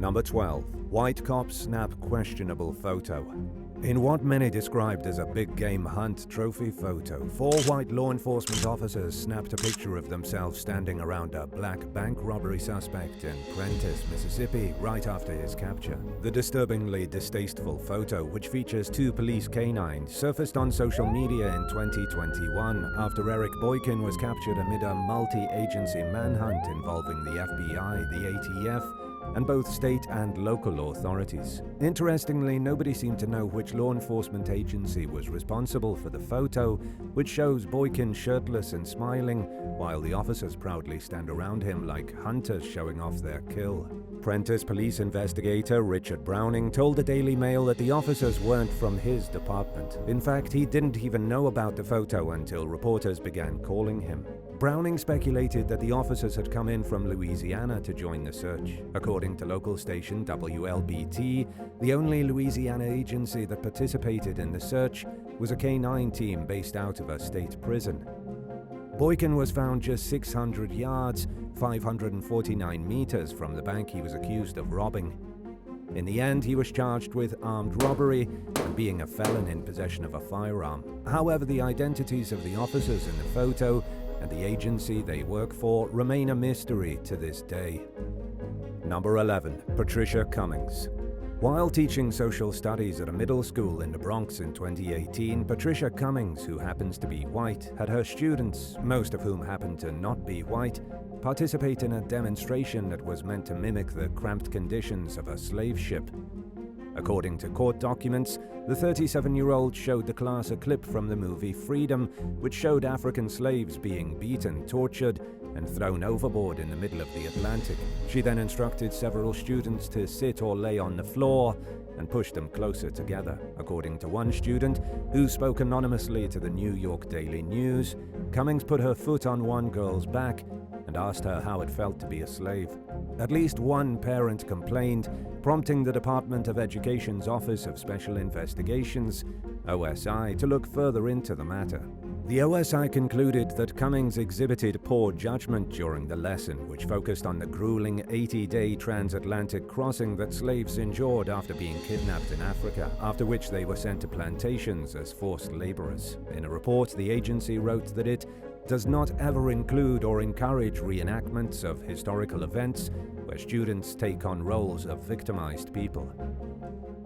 Number 12. White cops snap questionable photo. In what many described as a big game hunt trophy photo, 4 white law enforcement officers snapped a picture of themselves standing around a black bank robbery suspect in Prentiss, Mississippi, right after his capture. The disturbingly distasteful photo, which features 2 police canines, surfaced on social media in 2021 after Eric Boykin was captured amid a multi-agency manhunt involving the FBI, the ATF, and both state and local authorities. Interestingly, nobody seemed to know which law enforcement agency was responsible for the photo, which shows Boykin shirtless and smiling, while the officers proudly stand around him like hunters showing off their kill. Prentiss police investigator Richard Browning told the Daily Mail that the officers weren't from his department. In fact, he didn't even know about the photo until reporters began calling him. Browning speculated that the officers had come in from Louisiana to join the search. According to local station WLBT, the only Louisiana agency that participated in the search was a K-9 team based out of a state prison. Boykin was found just 600 yards, 549 meters from the bank he was accused of robbing. In the end, he was charged with armed robbery and being a felon in possession of a firearm. However, the identities of the officers in the photo and the agency they work for remain a mystery to this day. Number 11. Patricia Cummings. While teaching social studies at a middle school in the Bronx in 2018, Patricia Cummings, who happens to be white, had her students, most of whom happened to not be white, participate in a demonstration that was meant to mimic the cramped conditions of a slave ship. According to court documents, the 37-year-old showed the class a clip from the movie Freedom, which showed African slaves being beaten, tortured, and thrown overboard in the middle of the Atlantic. She then instructed several students to sit or lay on the floor and pushed them closer together. According to one student, who spoke anonymously to the New York Daily News, Cummings put her foot on one girl's back and asked her how it felt to be a slave. At least one parent complained, prompting the Department of Education's Office of Special Investigations, OSI, to look further into the matter. The OSI concluded that Cummings exhibited poor judgment during the lesson, which focused on the grueling 80-day transatlantic crossing that slaves endured after being kidnapped in Africa, after which they were sent to plantations as forced laborers. In a report, the agency wrote that it does not ever include or encourage reenactments of historical events where students take on roles of victimized people.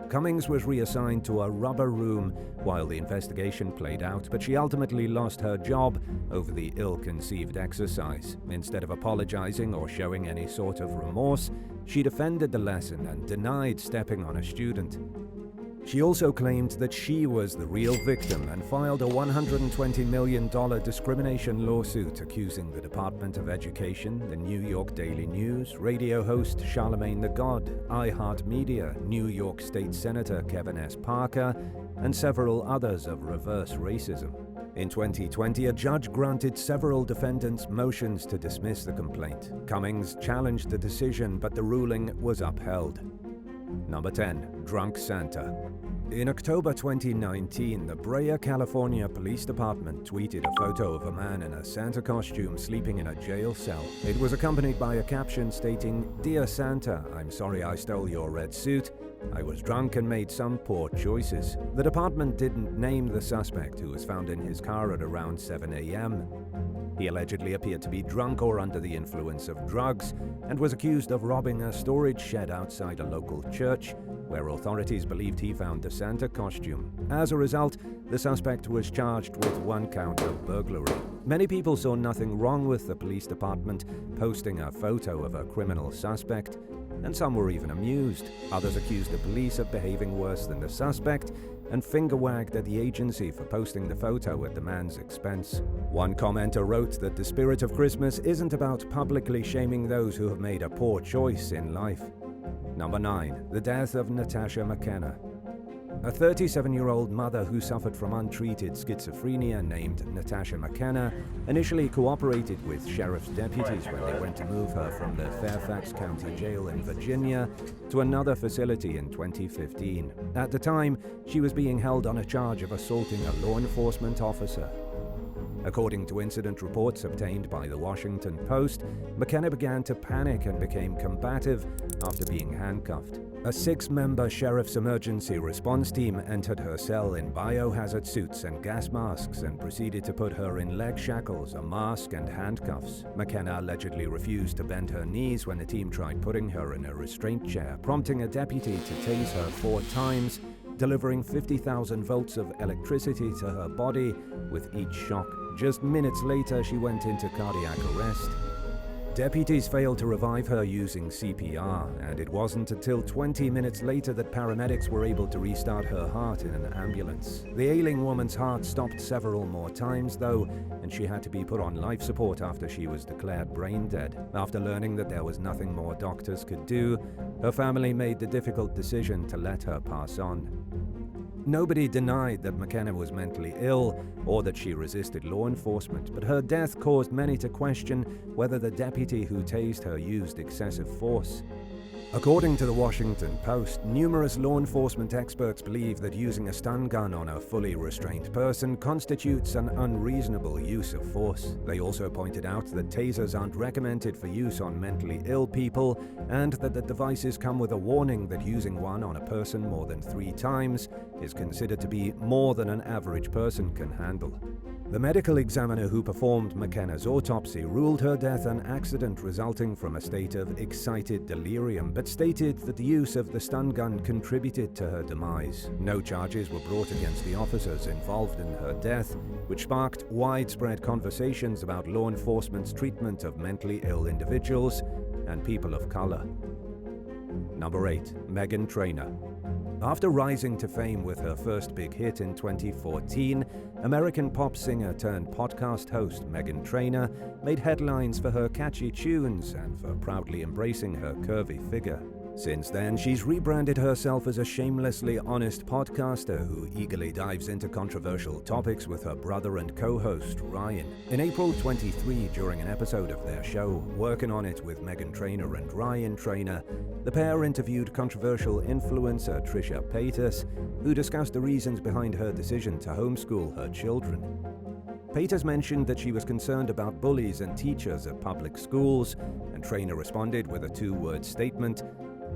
Cummings was reassigned to a rubber room while the investigation played out, but she ultimately lost her job over the ill-conceived exercise. Instead of apologizing or showing any sort of remorse, she defended the lesson and denied stepping on a student. She also claimed that she was the real victim and filed a $120 million discrimination lawsuit accusing the Department of Education, the New York Daily News, radio host Charlemagne the God, iHeartMedia, New York State Senator Kevin S. Parker, and several others of reverse racism. In 2020, a judge granted several defendants motions to dismiss the complaint. Cummings challenged the decision, but the ruling was upheld. Number 10. Drunk Santa. In October 2019, the Brea, California Police Department tweeted a photo of a man in a Santa costume sleeping in a jail cell. It was accompanied by a caption stating, "Dear Santa, I'm sorry I stole your red suit. I was drunk and made some poor choices." The department didn't name the suspect, who was found in his car at around 7 a.m. He allegedly appeared to be drunk or under the influence of drugs and was accused of robbing a storage shed outside a local church, where authorities believed he found the Santa costume. As a result, the suspect was charged with 1 count of burglary. Many people saw nothing wrong with the police department posting a photo of a criminal suspect, and some were even amused. Others accused the police of behaving worse than the suspect and finger-wagged at the agency for posting the photo at the man's expense. One commenter wrote that the spirit of Christmas isn't about publicly shaming those who have made a poor choice in life. Number 9. The death of Natasha McKenna. A 37-year-old mother who suffered from untreated schizophrenia named Natasha McKenna initially cooperated with sheriff's deputies when they went to move her from the Fairfax County Jail in Virginia to another facility in 2015. At the time, she was being held on a charge of assaulting a law enforcement officer. According to incident reports obtained by the Washington Post, McKenna began to panic and became combative after being handcuffed. A 6-member sheriff's emergency response team entered her cell in biohazard suits and gas masks and proceeded to put her in leg shackles, a mask, and handcuffs. McKenna allegedly refused to bend her knees when the team tried putting her in a restraint chair, prompting a deputy to tase her 4 times, delivering 50,000 volts of electricity to her body with each shock. Just minutes later, she went into cardiac arrest. Deputies failed to revive her using CPR, and it wasn't until 20 minutes later that paramedics were able to restart her heart in an ambulance. The ailing woman's heart stopped several more times, though, and she had to be put on life support after she was declared brain dead. After learning that there was nothing more doctors could do, her family made the difficult decision to let her pass on. Nobody denied that McKenna was mentally ill or that she resisted law enforcement, but her death caused many to question whether the deputy who tased her used excessive force. According to the Washington Post, numerous law enforcement experts believe that using a stun gun on a fully restrained person constitutes an unreasonable use of force. They also pointed out that tasers aren't recommended for use on mentally ill people and that the devices come with a warning that using one on a person more than 3 times is considered to be more than an average person can handle. The medical examiner who performed McKenna's autopsy ruled her death an accident resulting from a state of excited delirium, but stated that the use of the stun gun contributed to her demise. No charges were brought against the officers involved in her death, which sparked widespread conversations about law enforcement's treatment of mentally ill individuals and people of color. Number 8. Meghan Trainor. After rising to fame with her first big hit in 2014, American pop singer turned podcast host Meghan Trainor made headlines for her catchy tunes and for proudly embracing her curvy figure. Since then, she's rebranded herself as a shamelessly honest podcaster who eagerly dives into controversial topics with her brother and co-host, Ryan. In April 23, during an episode of their show, Working on It with Meghan Trainor and Ryan Trainor, the pair interviewed controversial influencer Trisha Paytas, who discussed the reasons behind her decision to homeschool her children. Paytas mentioned that she was concerned about bullies and teachers at public schools, and Trainor responded with a 2-word statement: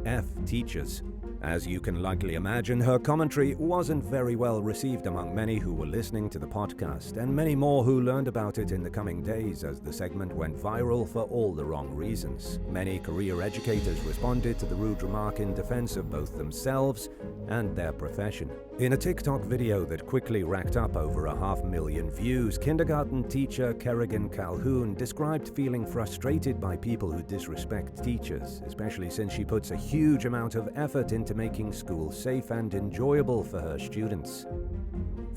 F teachers. As you can likely imagine, her commentary wasn't very well received among many who were listening to the podcast, and many more who learned about it in the coming days as the segment went viral for all the wrong reasons. Many career educators responded to the rude remark in defense of both themselves and their profession. In a TikTok video that quickly racked up over 500,000 views, kindergarten teacher Kerrigan Calhoun described feeling frustrated by people who disrespect teachers, especially since she puts a huge amount of effort into making school safe and enjoyable for her students.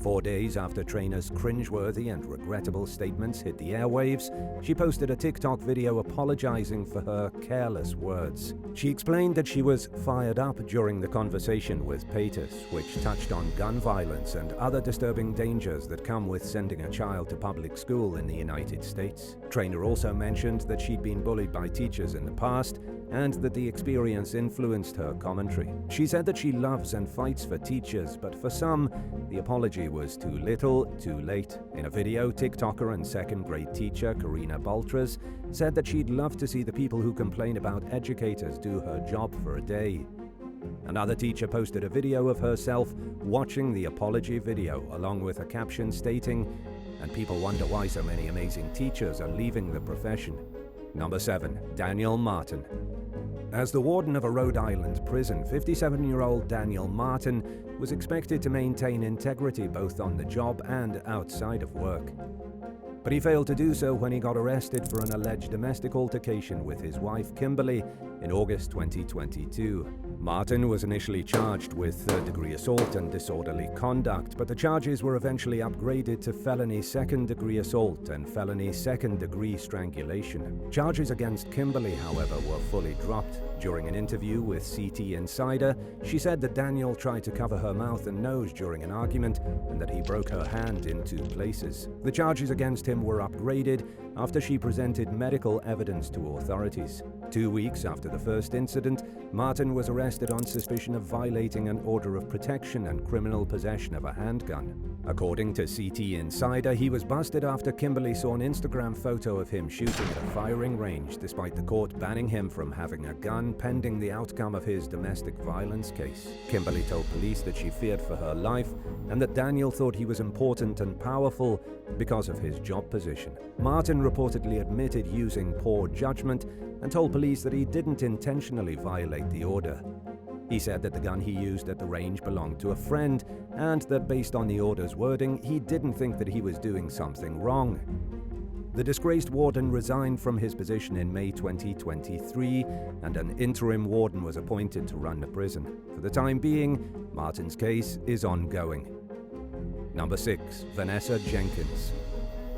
4 days after Trainor's cringeworthy and regrettable statements hit the airwaves, she posted a TikTok video apologizing for her careless words. She explained that she was fired up during the conversation with Paytas, which touched on gun violence and other disturbing dangers that come with sending a child to public school in the United States. Trainor also mentioned that she'd been bullied by teachers in the past and that the experience influenced her commentary. She said that she loves and fights for teachers, but for some, the apology was too little, too late. In a video, TikToker and second-grade teacher Karina Baltras said that she'd love to see the people who complain about educators do her job for a day. Another teacher posted a video of herself watching the apology video, along with a caption stating, "And people wonder why so many amazing teachers are leaving the profession." Number 7. Daniel Martin. As the warden of a Rhode Island prison, 57-year-old Daniel Martin was expected to maintain integrity both on the job and outside of work. But he failed to do so when he got arrested for an alleged domestic altercation with his wife Kimberly in August 2022. Martin was initially charged with third-degree assault and disorderly conduct, but the charges were eventually upgraded to felony second-degree assault and felony second-degree strangulation. Charges against Kimberly, however, were fully dropped. During an interview with CT Insider, she said that Daniel tried to cover her mouth and nose during an argument and that he broke her hand in 2 places. The charges against him were upgraded, after she presented medical evidence to authorities. 2 weeks after the first incident, Martin was arrested on suspicion of violating an order of protection and criminal possession of a handgun. According to CT Insider, he was busted after Kimberly saw an Instagram photo of him shooting at a firing range, despite the court banning him from having a gun pending the outcome of his domestic violence case. Kimberly told police that she feared for her life and that Daniel thought he was important and powerful because of his job position. Martin reportedly admitted using poor judgment and told police that he didn't intentionally violate the order. He said that the gun he used at the range belonged to a friend and that based on the order's wording, he didn't think that he was doing something wrong. The disgraced warden resigned from his position in May 2023 and an interim warden was appointed to run the prison. For the time being, Martin's case is ongoing. Number 6. Vanessa Jenkins.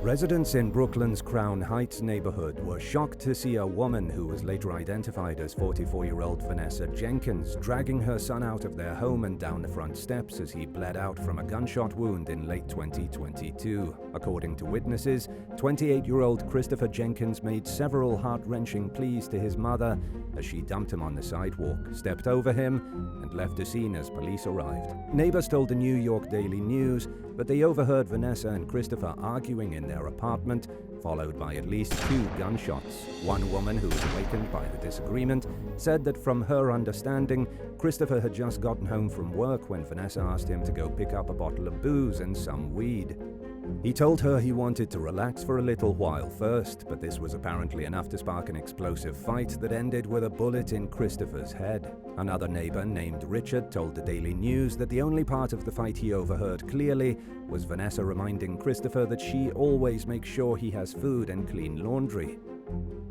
Residents in Brooklyn's Crown Heights neighborhood were shocked to see a woman who was later identified as 44-year-old Vanessa Jenkins dragging her son out of their home and down the front steps as he bled out from a gunshot wound in late 2022. According to witnesses, 28-year-old Christopher Jenkins made several heart-wrenching pleas to his mother as she dumped him on the sidewalk, stepped over him, and left the scene as police arrived. Neighbors told the New York Daily News that they overheard Vanessa and Christopher arguing in their apartment, followed by at least 2 gunshots. One woman who was awakened by the disagreement said that from her understanding, Christopher had just gotten home from work when Vanessa asked him to go pick up a bottle of booze and some weed. He told her he wanted to relax for a little while first, but this was apparently enough to spark an explosive fight that ended with a bullet in Christopher's head. Another neighbor named Richard told the Daily News that the only part of the fight he overheard clearly was Vanessa reminding Christopher that she always makes sure he has food and clean laundry.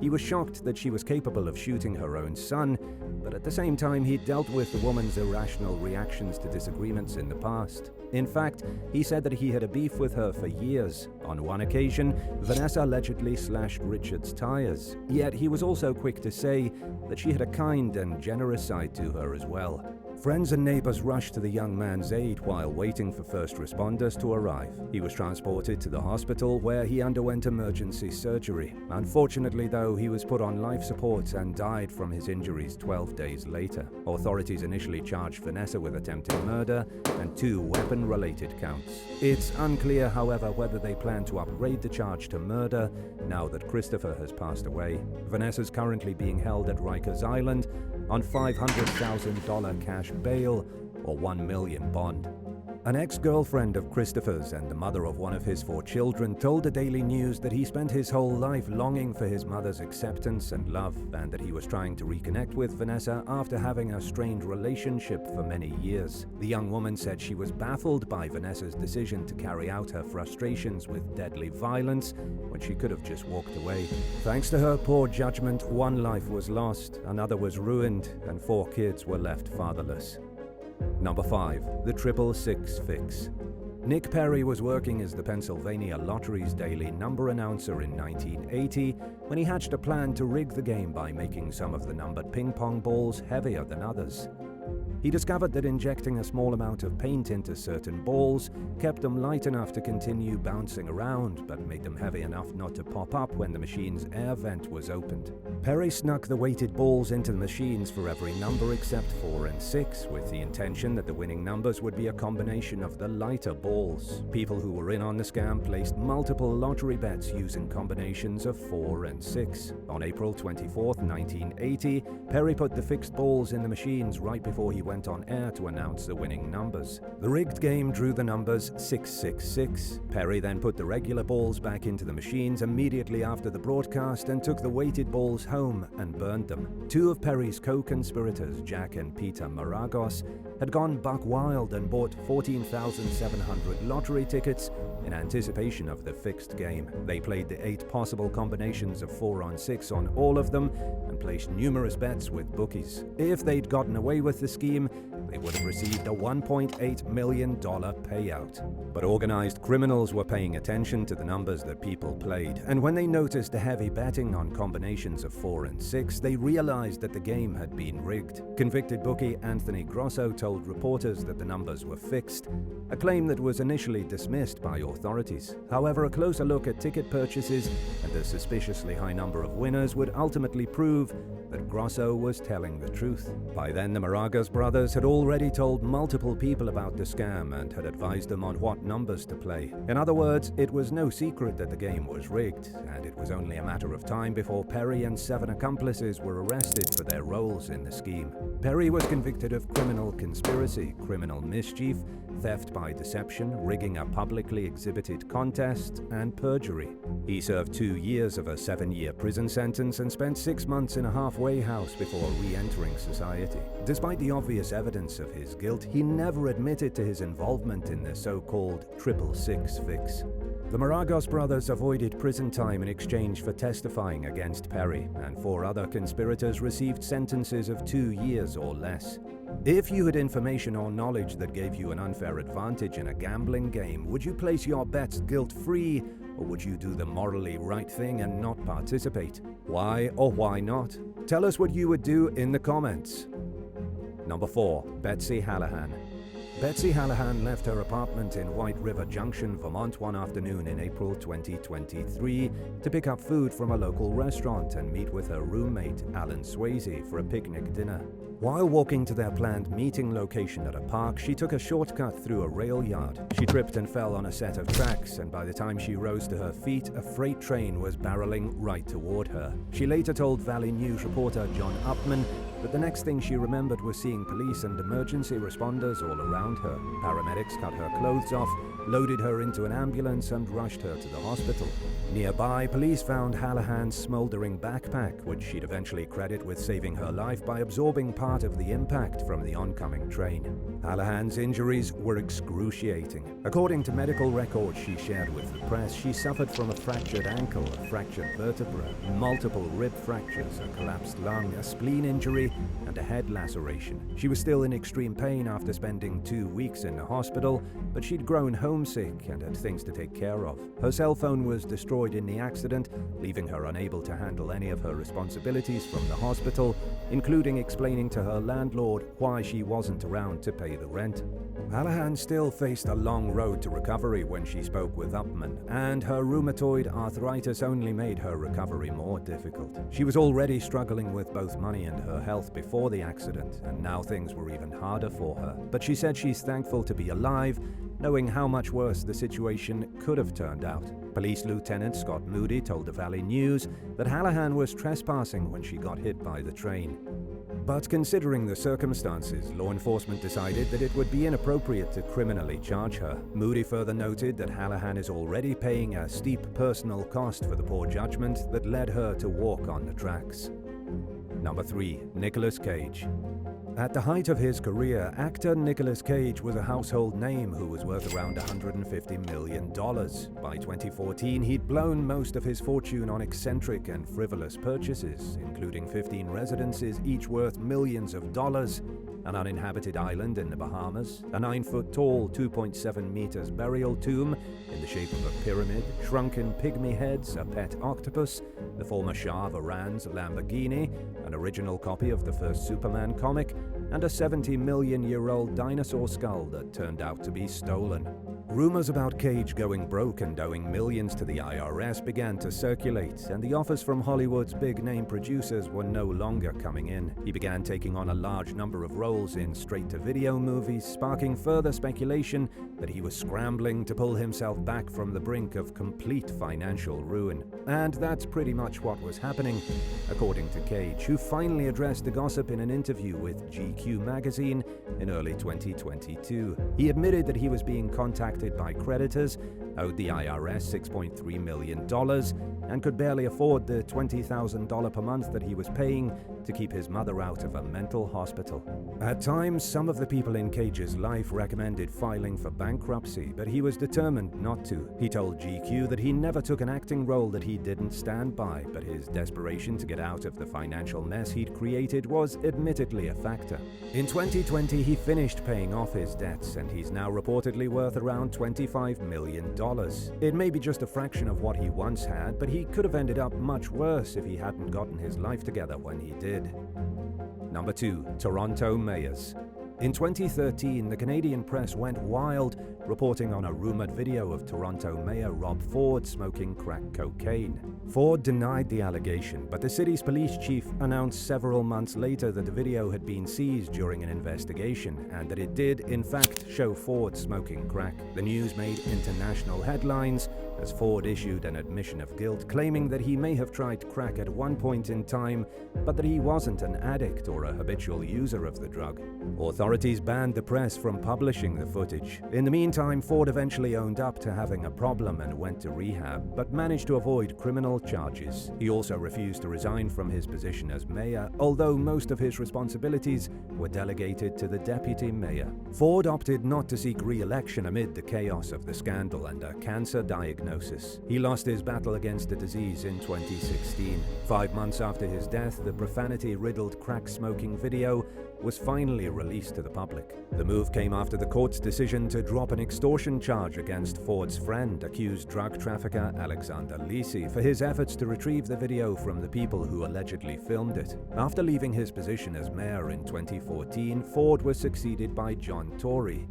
He was shocked that she was capable of shooting her own son, but at the same time he dealt with the woman's irrational reactions to disagreements in the past. In fact, he said that he had a beef with her for years. On one occasion, Vanessa allegedly slashed Richard's tires, yet he was also quick to say that she had a kind and generous side to her as well. Friends and neighbors rushed to the young man's aid while waiting for first responders to arrive. He was transported to the hospital where he underwent emergency surgery. Unfortunately, though, he was put on life support and died from his injuries 12 days later. Authorities initially charged Vanessa with attempted murder and 2 weapon-related counts. It's unclear, however, whether they plan to upgrade the charge to murder now that Christopher has passed away. Vanessa's currently being held at Rikers Island on $500,000 cash bail or $1 million bond. An ex-girlfriend of Christopher's and the mother of one of his 4 children told the Daily News that he spent his whole life longing for his mother's acceptance and love, and that he was trying to reconnect with Vanessa after having a strained relationship for many years. The young woman said she was baffled by Vanessa's decision to carry out her frustrations with deadly violence when she could have just walked away. Thanks to her poor judgment, 1 life was lost, another was ruined, and 4 kids were left fatherless. Number 5. The 666 Fix. Nick Perry was working as the Pennsylvania Lottery's daily number announcer in 1980 when he hatched a plan to rig the game by making some of the numbered ping pong balls heavier than others. He discovered that injecting a small amount of paint into certain balls kept them light enough to continue bouncing around, but made them heavy enough not to pop up when the machine's air vent was opened. Perry snuck the weighted balls into the machines for every number except 4 and 6, with the intention that the winning numbers would be a combination of the lighter balls. People who were in on the scam placed multiple lottery bets using combinations of 4 and 6. On April 24, 1980, Perry put the fixed balls in the machines right before he went on air to announce the winning numbers. The rigged game drew the numbers 666. Perry then put the regular balls back into the machines immediately after the broadcast and took the weighted balls home and burned them. 2 of Perry's co-conspirators, Jack and Peter Maragos, had gone buck wild and bought 14,700 lottery tickets in anticipation of the fixed game. They played the 8 possible combinations of 4 on 6 on all of them and placed numerous bets with bookies. If they'd gotten away with the scheme, they would have received a $1.8 million payout. But organized criminals were paying attention to the numbers that people played, and when they noticed the heavy betting on combinations of 4 and 6, they realized that the game had been rigged. Convicted bookie Anthony Grosso told reporters that the numbers were fixed, a claim that was initially dismissed by authorities. However, a closer look at ticket purchases and the suspiciously high number of winners would ultimately prove that Grosso was telling the truth. By then, the Maragos brothers had already told multiple people about the scam and had advised them on what numbers to play. In other words, it was no secret that the game was rigged, and it was only a matter of time before Perry and 7 accomplices were arrested for their roles in the scheme. Perry was convicted of criminal conspiracy, criminal mischief, theft by deception, rigging a publicly exhibited contest, and perjury. He served 2 years of a 7-year prison sentence and spent 6 months in a halfway house before re-entering society. Despite the obvious evidence of his guilt, he never admitted to his involvement in the so-called 666 fix. The Maragos brothers avoided prison time in exchange for testifying against Perry, and 4 other conspirators received sentences of 2 years or less. If you had information or knowledge that gave you an unfair advantage in a gambling game, would you place your bets guilt-free, or would you do the morally right thing and not participate? Why or why not? Tell us what you would do in the comments. Number 4. Betsy Hallahan. Betsy Hallahan left her apartment in White River Junction, Vermont one afternoon in April 2023 to pick up food from a local restaurant and meet with her roommate, Alan Swayze, for a picnic dinner. While walking to their planned meeting location at a park, she took a shortcut through a rail yard. She tripped and fell on a set of tracks, and by the time she rose to her feet, a freight train was barreling right toward her. She later told Valley News reporter John Upman that the next thing she remembered was seeing police and emergency responders all around her. Paramedics cut her clothes off, loaded her into an ambulance, and rushed her to the hospital. Nearby, police found Hallahan's smoldering backpack, which she'd eventually credit with saving her life by absorbing part of the impact from the oncoming train. Hallahan's injuries were excruciating. According to medical records she shared with the press, she suffered from a fractured ankle, a fractured vertebra, multiple rib fractures, a collapsed lung, a spleen injury, and a head laceration. She was still in extreme pain after spending 2 weeks in the hospital, but she'd grown homesick and had things to take care of. Her cell phone was destroyed in the accident, leaving her unable to handle any of her responsibilities from the hospital, including explaining to her landlord why she wasn't around to pay the rent. Hallahan still faced a long road to recovery when she spoke with Upman, and her rheumatoid arthritis only made her recovery more difficult. She was already struggling with both money and her health before the accident, and now things were even harder for her. But she said she's thankful to be alive, knowing how much worse the situation could have turned out. Police Lieutenant Scott Moody told the Valley News that Hallahan was trespassing when she got hit by the train. But considering the circumstances, law enforcement decided that it would be inappropriate to criminally charge her. Moody further noted that Hallahan is already paying a steep personal cost for the poor judgment that led her to walk on the tracks. Number 3. Nicolas Cage. At the height of his career, actor Nicolas Cage was a household name who was worth around $150 million. By 2014, he'd blown most of his fortune on eccentric and frivolous purchases, including 15 residences, each worth millions of dollars, an uninhabited island in the Bahamas, a 9-foot-tall, 2.7 meters burial tomb in the shape of a pyramid, shrunken pygmy heads, a pet octopus, the former Shah of Iran's Lamborghini, an original copy of the first Superman comic, and a 70-million-year-old dinosaur skull that turned out to be stolen. Rumors about Cage going broke and owing millions to the IRS began to circulate, and the offers from Hollywood's big-name producers were no longer coming in. He began taking on a large number of roles in straight-to-video movies, sparking further speculation that he was scrambling to pull himself back from the brink of complete financial ruin. And that's pretty much what was happening, according to Cage, who finally addressed the gossip in an interview with GQ magazine in early 2022. He admitted that he was being contacted by creditors owed the IRS $6.3 million, and could barely afford the $20,000 per month that he was paying to keep his mother out of a mental hospital. At times, some of the people in Cage's life recommended filing for bankruptcy, but he was determined not to. He told GQ that he never took an acting role that he didn't stand by, but his desperation to get out of the financial mess he'd created was admittedly a factor. In 2020, he finished paying off his debts, and he's now reportedly worth around $25 million. It may be just a fraction of what he once had, but he could have ended up much worse if he hadn't gotten his life together when he did. Number 2. Toronto mayors. In 2013, the Canadian press went wild, reporting on a rumored video of Toronto Mayor Rob Ford smoking crack cocaine. Ford denied the allegation, but the city's police chief announced several months later that the video had been seized during an investigation and that it did, in fact, show Ford smoking crack. The news made international headlines as Ford issued an admission of guilt, claiming that he may have tried crack at one point in time, but that he wasn't an addict or a habitual user of the drug. Authorities banned the press from publishing the footage. In the meantime, Ford eventually owned up to having a problem and went to rehab, but managed to avoid criminal charges. He also refused to resign from his position as mayor, although most of his responsibilities were delegated to the deputy mayor. Ford opted not to seek re-election amid the chaos of the scandal and a cancer diagnosis. He lost his battle against the disease in 2016. 5 months after his death, the profanity-riddled crack-smoking video was finally released to the public. The move came after the court's decision to drop an extortion charge against Ford's friend, accused drug trafficker Alexander Lisi, for his efforts to retrieve the video from the people who allegedly filmed it. After leaving his position as mayor in 2014, Ford was succeeded by John Tory.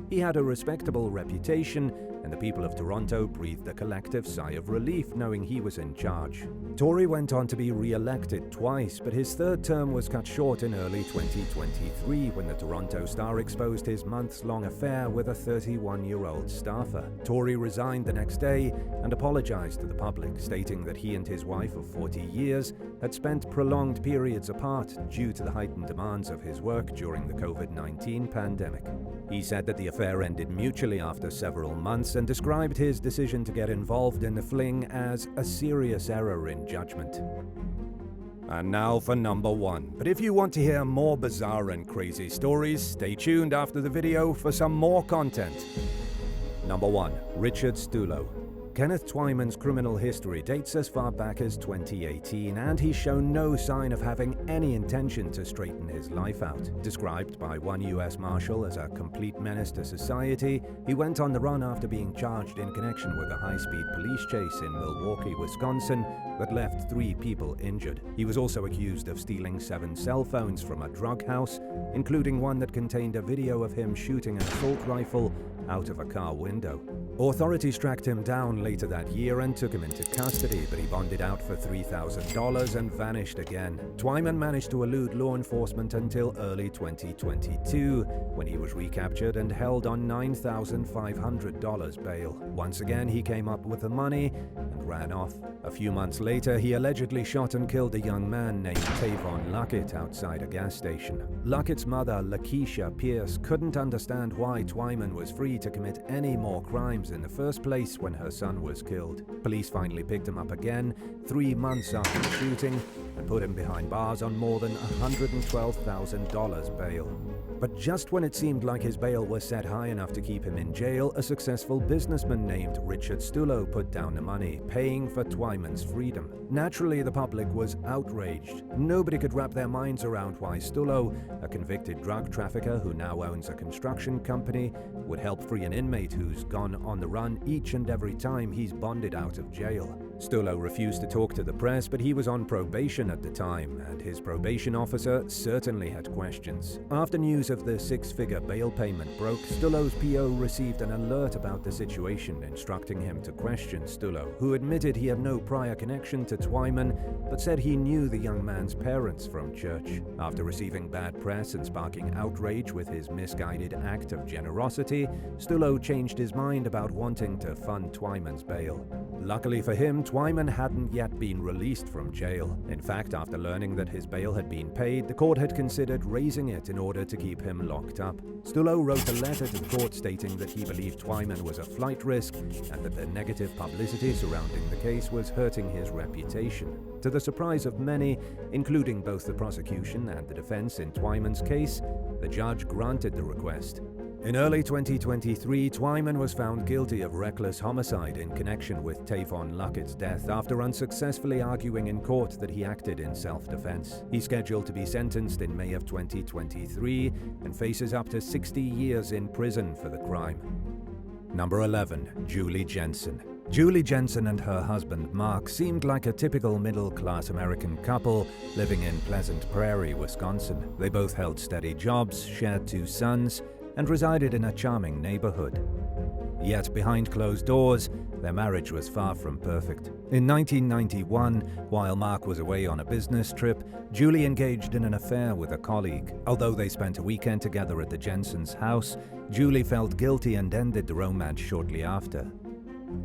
He had a respectable reputation, and the people of Toronto breathed a collective sigh of relief knowing he was in charge. Tory went on to be re-elected twice, but his third term was cut short in early 2023 when the Toronto Star exposed his months-long affair with a 31-year-old staffer. Tory resigned the next day and apologized to the public, stating that he and his wife of 40 years had spent prolonged periods apart due to the heightened demands of his work during the COVID-19 pandemic. He said that the affair ended mutually after several months and described his decision to get involved in the fling as a serious error in judgment. And now for number 1. But if you want to hear more bizarre and crazy stories, stay tuned after the video for some more content. Number 1. Richard Stulo. Kenneth Twyman's criminal history dates as far back as 2018, and he's shown no sign of having any intention to straighten his life out. Described by one U.S. Marshal as a complete menace to society, he went on the run after being charged in connection with a high-speed police chase in Milwaukee, Wisconsin, that left 3 people injured. He was also accused of stealing 7 cell phones from a drug house, including one that contained a video of him shooting an assault rifle out of a car window. Authorities tracked him down later that year and took him into custody, but he bonded out for $3,000 and vanished again. Twyman managed to elude law enforcement until early 2022, when he was recaptured and held on $9,500 bail. Once again, he came up with the money and ran off. A few months later, he allegedly shot and killed a young man named Tavon Luckett outside a gas station. Luckett's mother, Lakeisha Pierce, couldn't understand why Twyman was free to commit any more crimes in the first place when her son was killed. Police finally picked him up again 3 months after the shooting and put him behind bars on more than $112,000 bail. But just when it seemed like his bail was set high enough to keep him in jail, a successful businessman named Richard Stulo put down the money, paying for Twyman's freedom. Naturally, the public was outraged. Nobody could wrap their minds around why Stulo, a convicted drug trafficker who now owns a construction company, would help free an inmate who's gone on the run each and every time he's bonded out of jail. Stulo refused to talk to the press, but he was on probation at the time, and his probation officer certainly had questions. After news of the 6-figure bail payment broke, Stulo's PO received an alert about the situation, instructing him to question Stulo, who admitted he had no prior connection to Twyman, but said he knew the young man's parents from church. After receiving bad press and sparking outrage with his misguided act of generosity, Stulo changed his mind about wanting to fund Twyman's bail. Luckily for him, Twyman hadn't yet been released from jail. In fact, after learning that his bail had been paid, the court had considered raising it in order to keep him locked up. Stulo wrote a letter to the court stating that he believed Twyman was a flight risk and that the negative publicity surrounding the case was hurting his reputation. To the surprise of many, including both the prosecution and the defense in Twyman's case, the judge granted the request. In early 2023, Twyman was found guilty of reckless homicide in connection with Tavon Luckett's death after unsuccessfully arguing in court that he acted in self-defense. He's scheduled to be sentenced in May of 2023 and faces up to 60 years in prison for the crime. Number 11. Julie Jensen. Julie Jensen and her husband Mark seemed like a typical middle-class American couple living in Pleasant Prairie, Wisconsin. They both held steady jobs, shared 2 sons, and resided in a charming neighborhood. Yet behind closed doors, their marriage was far from perfect. In 1991, while Mark was away on a business trip, Julie engaged in an affair with a colleague. Although they spent a weekend together at the Jensen's house, Julie felt guilty and ended the romance shortly after.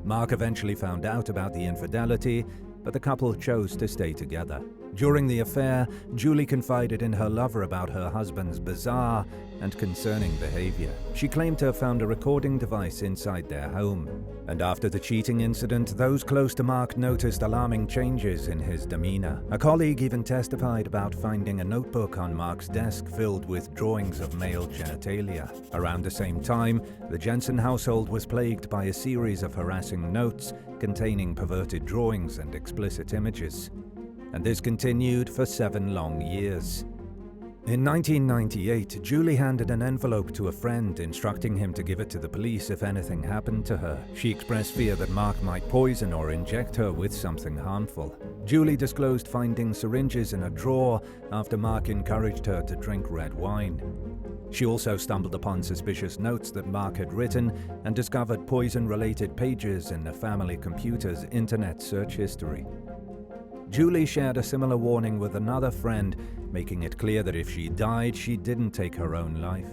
Mark eventually found out about the infidelity, but the couple chose to stay together. During the affair, Julie confided in her lover about her husband's bizarre and concerning behavior. She claimed to have found a recording device inside their home. And after the cheating incident, those close to Mark noticed alarming changes in his demeanor. A colleague even testified about finding a notebook on Mark's desk filled with drawings of male genitalia. Around the same time, the Jensen household was plagued by a series of harassing notes containing perverted drawings and explicit images. And this continued for 7 long years. In 1998, Julie handed an envelope to a friend instructing him to give it to the police if anything happened to her. She expressed fear that Mark might poison or inject her with something harmful. Julie disclosed finding syringes in a drawer after Mark encouraged her to drink red wine. She also stumbled upon suspicious notes that Mark had written and discovered poison-related pages in the family computer's internet search history. Julie shared a similar warning with another friend, making it clear that if she died, she didn't take her own life.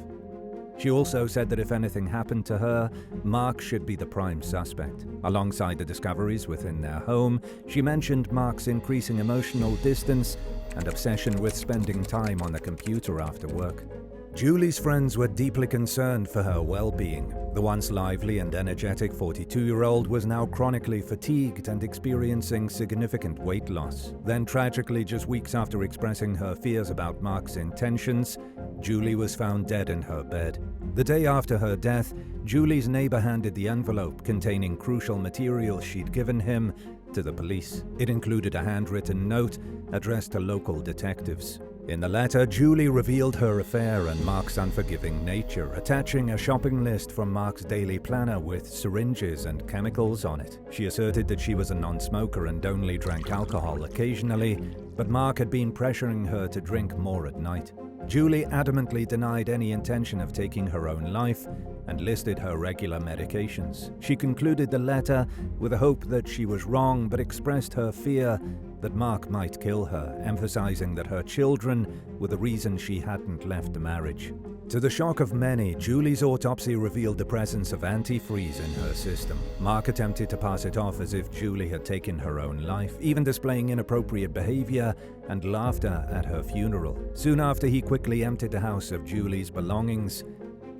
She also said that if anything happened to her, Mark should be the prime suspect. Alongside the discoveries within their home, she mentioned Mark's increasing emotional distance and obsession with spending time on the computer after work. Julie's friends were deeply concerned for her well-being. The once lively and energetic 42-year-old was now chronically fatigued and experiencing significant weight loss. Then tragically, just weeks after expressing her fears about Mark's intentions, Julie was found dead in her bed. The day after her death, Julie's neighbor handed the envelope containing crucial material she'd given him to the police. It included a handwritten note addressed to local detectives. In the letter, Julie revealed her affair and Mark's unforgiving nature, attaching a shopping list from Mark's daily planner with syringes and chemicals on it. She asserted that she was a non-smoker and only drank alcohol occasionally, but Mark had been pressuring her to drink more at night. Julie adamantly denied any intention of taking her own life and listed her regular medications. She concluded the letter with a hope that she was wrong, but expressed her fear that Mark might kill her, emphasizing that her children were the reason she hadn't left the marriage. To the shock of many, Julie's autopsy revealed the presence of antifreeze in her system. Mark attempted to pass it off as if Julie had taken her own life, even displaying inappropriate behavior and laughter at her funeral. Soon after, he quickly emptied the house of Julie's belongings,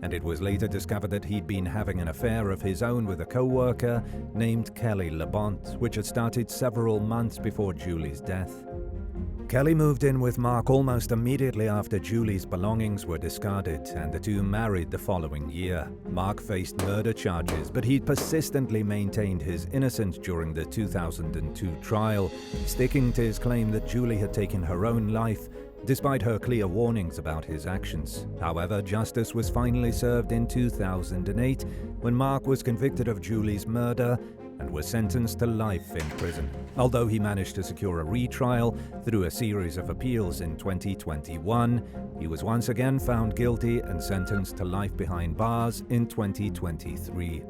and it was later discovered that he'd been having an affair of his own with a co-worker named Kelly Labonte, which had started several months before Julie's death. Kelly moved in with Mark almost immediately after Julie's belongings were discarded, and the two married the following year. Mark faced murder charges, but he'd persistently maintained his innocence during the 2002 trial, sticking to his claim that Julie had taken her own life despite her clear warnings about his actions. However, justice was finally served in 2008 when Mark was convicted of Julie's murder and was sentenced to life in prison. Although he managed to secure a retrial through a series of appeals in 2021, he was once again found guilty and sentenced to life behind bars in 2023.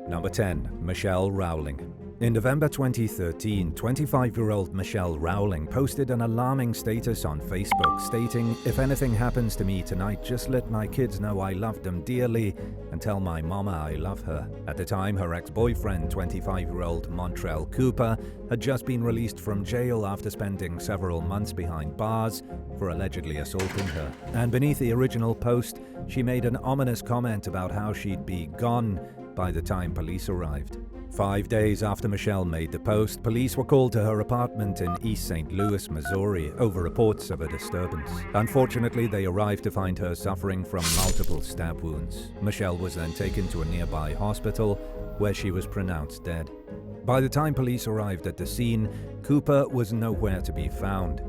Number 10. Michelle Rowling. In November 2013, 25-year-old Michelle Rowling posted an alarming status on Facebook stating, "If anything happens to me tonight, just let my kids know I love them dearly and tell my mama I love her." At the time, her ex-boyfriend, 25-year-old Montrell Cooper, had just been released from jail after spending several months behind bars for allegedly assaulting her. And beneath the original post, she made an ominous comment about how she'd be gone by the time police arrived. 5 days after Michelle made the post, police were called to her apartment in East St. Louis, Missouri, over reports of a disturbance. Unfortunately, they arrived to find her suffering from multiple stab wounds. Michelle was then taken to a nearby hospital, where she was pronounced dead. By the time police arrived at the scene, Cooper was nowhere to be found.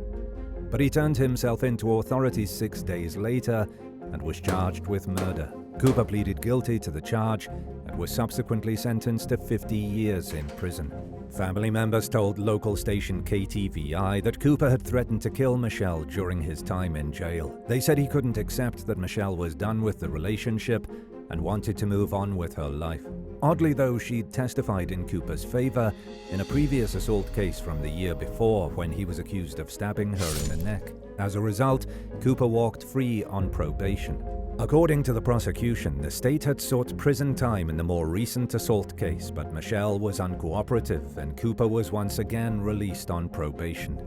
But he turned himself in to authorities 6 days later and was charged with murder. Cooper pleaded guilty to the charge and was subsequently sentenced to 50 years in prison. Family members told local station KTVI that Cooper had threatened to kill Michelle during his time in jail. They said he couldn't accept that Michelle was done with the relationship and wanted to move on with her life. Oddly though, she'd testified in Cooper's favor in a previous assault case from the year before when he was accused of stabbing her in the neck. As a result, Cooper walked free on probation. According to the prosecution, the state had sought prison time in the more recent assault case, but Michelle was uncooperative and Cooper was once again released on probation.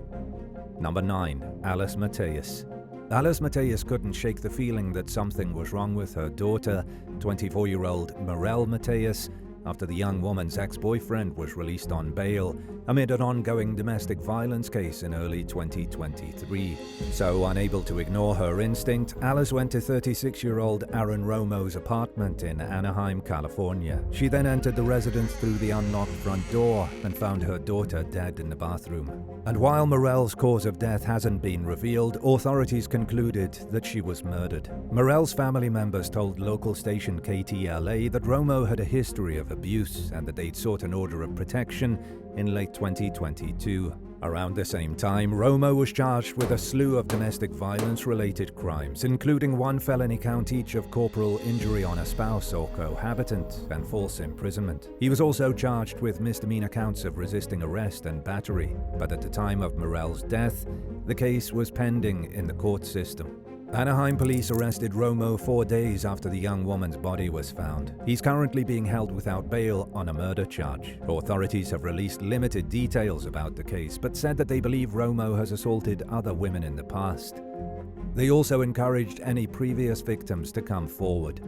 Number 9. Alice Mateus. Alice Mateus couldn't shake the feeling that something was wrong with her daughter, 24-year-old Morel Mateus, after the young woman's ex-boyfriend was released on bail amid an ongoing domestic violence case in early 2023. So, unable to ignore her instinct, Alice went to 36-year-old Aaron Romo's apartment in Anaheim, California. She then entered the residence through the unlocked front door and found her daughter dead in the bathroom. And while Morel's cause of death hasn't been revealed, authorities concluded that she was murdered. Morel's family members told local station KTLA that Romo had a history of abuse and that they'd sought an order of protection in late 2022. Around the same time, Romo was charged with a slew of domestic violence-related crimes, including 1 felony count each of corporal injury on a spouse or cohabitant and false imprisonment. He was also charged with misdemeanor counts of resisting arrest and battery, but at the time of Morel's death, the case was pending in the court system. Anaheim police arrested Romo 4 days after the young woman's body was found. He's currently being held without bail on a murder charge. Authorities have released limited details about the case, but said that they believe Romo has assaulted other women in the past. They also encouraged any previous victims to come forward.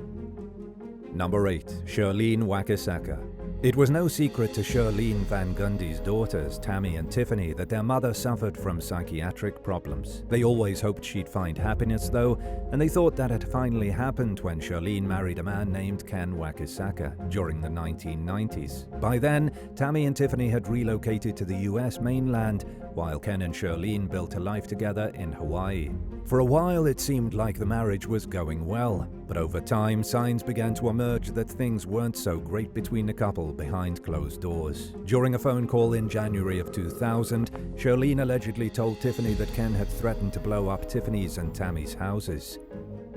Number 8. Shirlene Wakisaka. It was no secret to Shirlene Van Gundy's daughters, Tammy and Tiffany, that their mother suffered from psychiatric problems. They always hoped she'd find happiness, though, and they thought that had finally happened when Shirlene married a man named Ken Wakisaka during the 1990s. By then, Tammy and Tiffany had relocated to the US mainland, while Ken and Shirlene built a life together in Hawaii. For a while, it seemed like the marriage was going well, but over time, signs began to emerge that things weren't so great between the couple behind closed doors. During a phone call in January of 2000, Shirlene allegedly told Tiffany that Ken had threatened to blow up Tiffany's and Tammy's houses.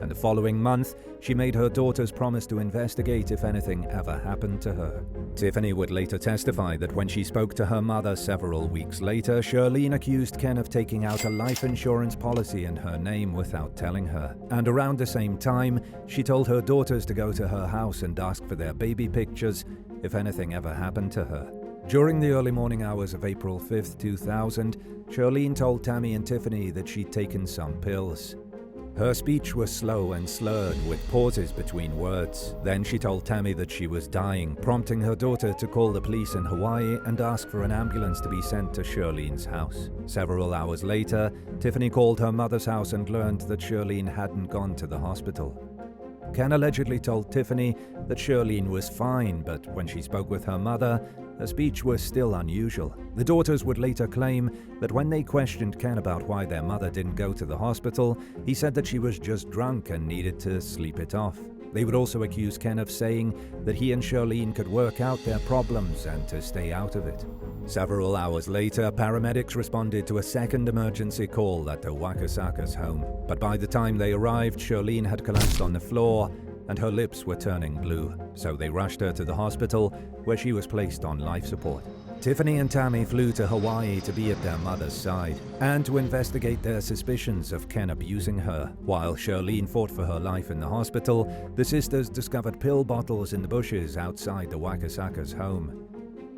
And the following month, she made her daughters promise to investigate if anything ever happened to her. Tiffany would later testify that when she spoke to her mother several weeks later, Shirlene accused Ken of taking out a life insurance policy in her name without telling her. And around the same time, she told her daughters to go to her house and ask for their baby pictures if anything ever happened to her. During the early morning hours of April 5th, 2000, Shirlene told Tammy and Tiffany that she'd taken some pills. Her speech was slow and slurred, with pauses between words. Then she told Tammy that she was dying, prompting her daughter to call the police in Hawaii and ask for an ambulance to be sent to Shirlene's house. Several hours later, Tiffany called her mother's house and learned that Shirlene hadn't gone to the hospital. Ken allegedly told Tiffany that Shirlene was fine, but when she spoke with her mother, her speech was still unusual. The daughters would later claim that when they questioned Ken about why their mother didn't go to the hospital, he said that she was just drunk and needed to sleep it off. They would also accuse Ken of saying that he and Shirlene could work out their problems and to stay out of it. Several hours later, paramedics responded to a second emergency call at the Wakisaka's home. But by the time they arrived, Shirlene had collapsed on the floor and her lips were turning blue. So they rushed her to the hospital, where she was placed on life support. Tiffany and Tammy flew to Hawaii to be at their mother's side and to investigate their suspicions of Ken abusing her. While Shirlene fought for her life in the hospital, the sisters discovered pill bottles in the bushes outside the Wakisaka's home.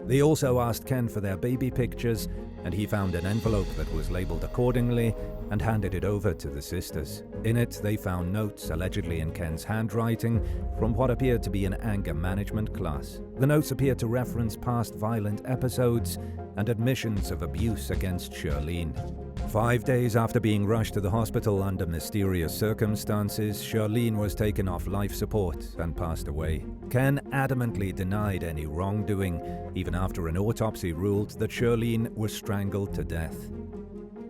They also asked Ken for their baby pictures, and he found an envelope that was labeled accordingly and handed it over to the sisters. In it, they found notes, allegedly in Ken's handwriting, from what appeared to be an anger management class. The notes appeared to reference past violent episodes and admissions of abuse against Shirlene. 5 days after being rushed to the hospital under mysterious circumstances, Shirlene was taken off life support and passed away. Ken adamantly denied any wrongdoing, even after an autopsy ruled that Shirlene was strangled to death.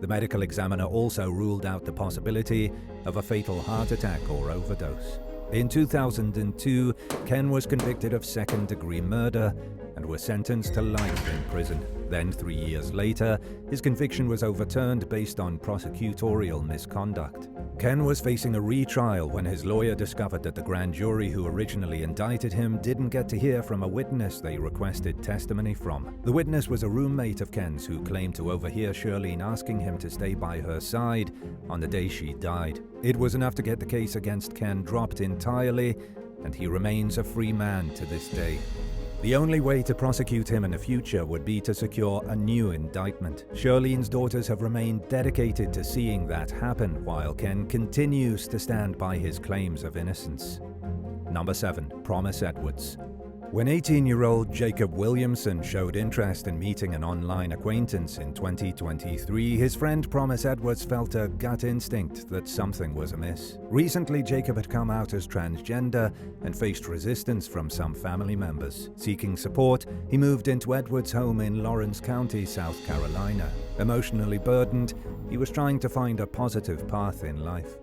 The medical examiner also ruled out the possibility of a fatal heart attack or overdose. In 2002, Ken was convicted of second-degree murder and was sentenced to life in prison. Then, 3 years later, his conviction was overturned based on prosecutorial misconduct. Ken was facing a retrial when his lawyer discovered that the grand jury who originally indicted him didn't get to hear from a witness they requested testimony from. The witness was a roommate of Ken's who claimed to overhear Shirlene asking him to stay by her side on the day she died. It was enough to get the case against Ken dropped entirely, and he remains a free man to this day. The only way to prosecute him in the future would be to secure a new indictment. Shirlene's daughters have remained dedicated to seeing that happen, while Ken continues to stand by his claims of innocence. Number 7. Promise Edwards. When 18-year-old Jacob Williamson showed interest in meeting an online acquaintance in 2023, his friend Promise Edwards felt a gut instinct that something was amiss. Recently, Jacob had come out as transgender and faced resistance from some family members. Seeking support, he moved into Edwards' home in Lawrence County, South Carolina. Emotionally burdened, he was trying to find a positive path in life.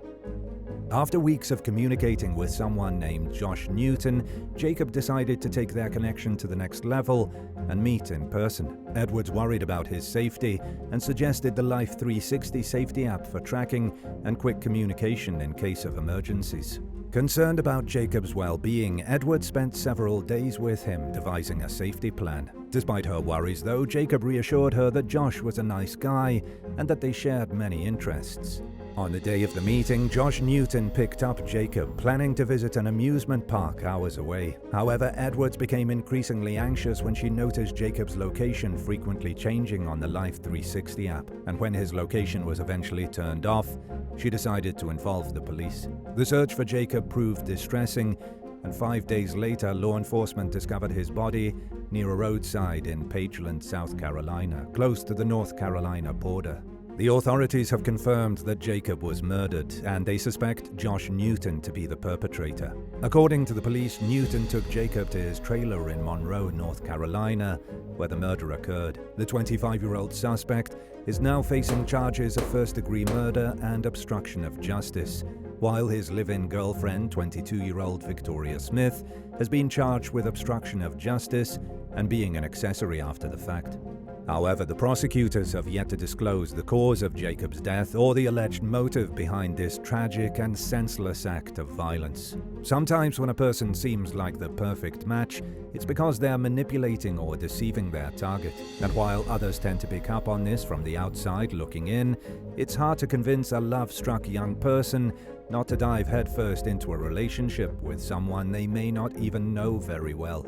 After weeks of communicating with someone named Josh Newton, Jacob decided to take their connection to the next level and meet in person. Edwards worried about his safety and suggested the Life 360 safety app for tracking and quick communication in case of emergencies. Concerned about Jacob's well-being, Edwards spent several days with him, devising a safety plan. Despite her worries, though, Jacob reassured her that Josh was a nice guy and that they shared many interests. On the day of the meeting, Josh Newton picked up Jacob, planning to visit an amusement park hours away. However, Edwards became increasingly anxious when she noticed Jacob's location frequently changing on the Life 360 app, and when his location was eventually turned off, she decided to involve the police. The search for Jacob proved distressing, and 5 days later, law enforcement discovered his body near a roadside in Pageland, South Carolina, close to the North Carolina border. The authorities have confirmed that Jacob was murdered, and they suspect Josh Newton to be the perpetrator. According to the police, Newton took Jacob to his trailer in Monroe, North Carolina, where the murder occurred. The 25-year-old suspect is now facing charges of first-degree murder and obstruction of justice, while his live-in girlfriend, 22-year-old Victoria Smith, has been charged with obstruction of justice and being an accessory after the fact. However, the prosecutors have yet to disclose the cause of Jacob's death or the alleged motive behind this tragic and senseless act of violence. Sometimes when a person seems like the perfect match, it's because they're manipulating or deceiving their target. And while others tend to pick up on this from the outside looking in, it's hard to convince a love-struck young person not to dive headfirst into a relationship with someone they may not even know very well.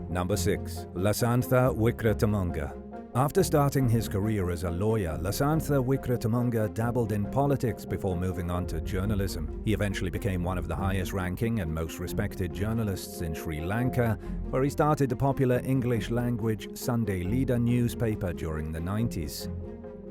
Number 6. Lalith Weeratunga. After starting his career as a lawyer, Lalith Weeratunga dabbled in politics before moving on to journalism. He eventually became one of the highest-ranking and most respected journalists in Sri Lanka, where he started the popular English-language Sunday Leader newspaper during the 90s.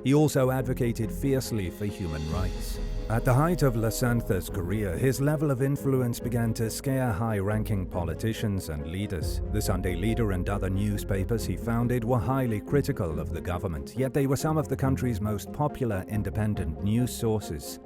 He also advocated fiercely for human rights. At the height of Lalith's career, his level of influence began to scare high-ranking politicians and leaders. The Sunday Leader and other newspapers he founded were highly critical of the government, yet they were some of the country's most popular independent news sources.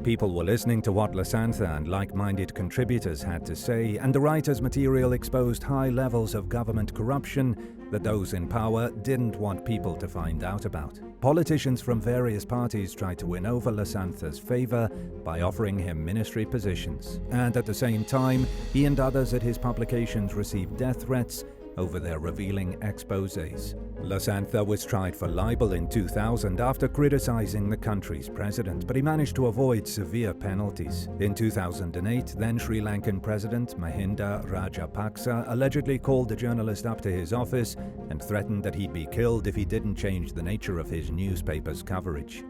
People were listening to what Lalith and like-minded contributors had to say, and the writer's material exposed high levels of government corruption that those in power didn't want people to find out about. Politicians from various parties tried to win over Lalith's favor by offering him ministry positions, and at the same time, he and others at his publications received death threats over their revealing exposés. Lasantha was tried for libel in 2000 after criticizing the country's president, but he managed to avoid severe penalties. In 2008, then Sri Lankan President Mahinda Rajapaksa allegedly called the journalist up to his office and threatened that he'd be killed if he didn't change the nature of his newspaper's coverage.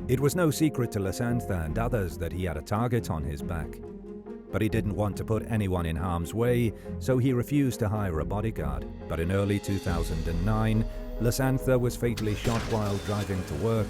It was no secret to Lasantha and others that he had a target on his back. But he didn't want to put anyone in harm's way, so he refused to hire a bodyguard. But in early 2009, Lasantha was fatally shot while driving to work,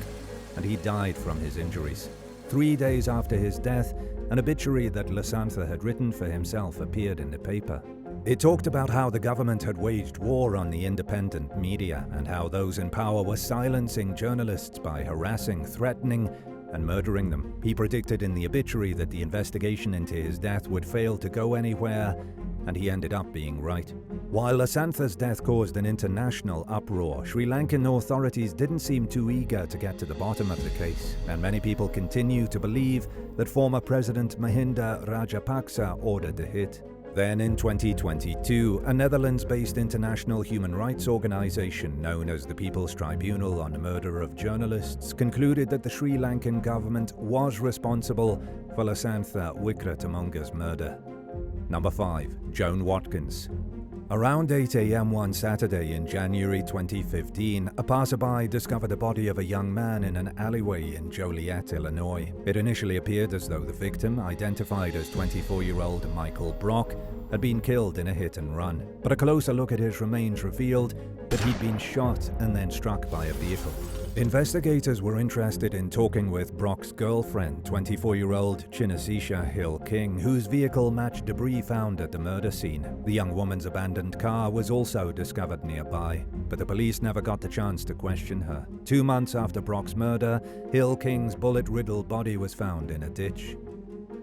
and he died from his injuries. 3 days after his death, an obituary that Lasantha had written for himself appeared in the paper. It talked about how the government had waged war on the independent media and how those in power were silencing journalists by harassing, threatening, and murdering them. He predicted in the obituary that the investigation into his death would fail to go anywhere, and he ended up being right. While Lasantha's death caused an international uproar, Sri Lankan authorities didn't seem too eager to get to the bottom of the case, and many people continue to believe that former President Mahinda Rajapaksa ordered the hit. Then in 2022, a Netherlands-based international human rights organization known as the People's Tribunal on the Murder of Journalists concluded that the Sri Lankan government was responsible for Lalith Weeratunga's murder. Number 5. Joan Watkins. Around 8 a.m. one Saturday in January 2015, a passerby discovered the body of a young man in an alleyway in Joliet, Illinois. It initially appeared as though the victim, identified as 24-year-old Michael Brock, had been killed in a hit-and-run. But a closer look at his remains revealed that he'd been shot and then struck by a vehicle. Investigators were interested in talking with Brock's girlfriend, 24-year-old Chinasisha Hill King, whose vehicle matched debris found at the murder scene. The young woman's abandoned car was also discovered nearby, but the police never got the chance to question her. 2 months after Brock's murder, Hill King's bullet-riddled body was found in a ditch.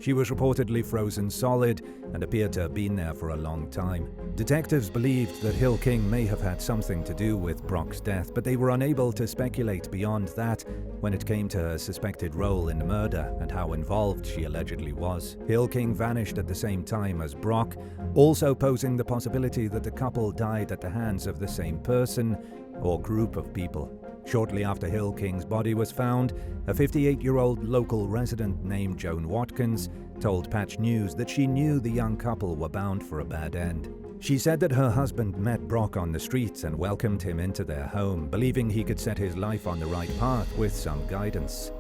She was reportedly frozen solid and appeared to have been there for a long time. Detectives believed that Hill King may have had something to do with Brock's death, but they were unable to speculate beyond that when it came to her suspected role in the murder and how involved she allegedly was. Hill King vanished at the same time as Brock, also posing the possibility that the couple died at the hands of the same person or group of people. Shortly after Hill King's body was found, a 58-year-old local resident named Joan Watkins told Patch News that she knew the young couple were bound for a bad end. She said that her husband met Brock on the streets and welcomed him into their home, believing he could set his life on the right path with some guidance.